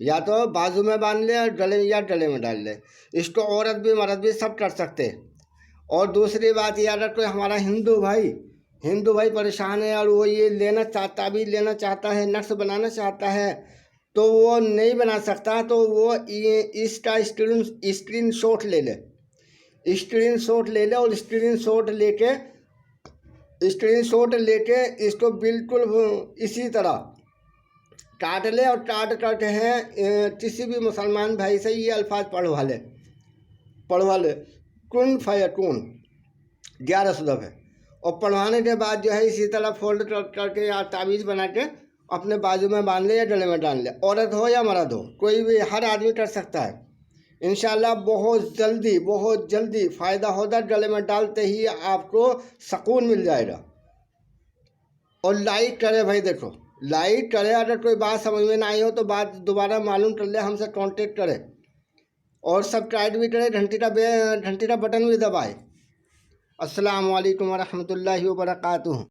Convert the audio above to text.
या तो बाजू में बांध ले और गले या गले में डाल ले। इसको औरत भी मर्द भी सब कर सकते हैं। और दूसरी बात याद रखो, हमारा हिंदू भाई परेशान है और वो ये लेना चाहता, भी लेना चाहता है, नक्श बनाना चाहता है, तो वो नहीं बना सकता, तो वो इसका स्क्रीन शॉट ले ले, और स्क्रीन शॉट लेके इसको बिल्कुल इसी तरह काट ले, और काट करके हैं किसी भी मुसलमान भाई से ये अल्फाज पढ़वा ले, कुन फयकून 11 सुदफ है। और पढ़वाने के बाद जो है इसी तरह फोल्ड करके या ताबीज़ बना के अपने बाजू में बांध ले या गले में डाल ले। औरत हो या मर्द हो, कोई भी, हर आदमी कर सकता है। इंशाल्लाह बहुत जल्दी फ़ायदा होगा। गले में डालते ही आपको सुकून मिल जाएगा। और लाइक करे भाई, देखो लाइक करे। अगर कोई बात समझ में ना आई हो तो बात दोबारा मालूम कर ले, हमसे कांटेक्ट करे। और सब्सक्राइब भी करे, घंटी का बटन भी दबाए। अस्सलाम वालेकुम व रहमतुल्लाहि व बरकातुहू।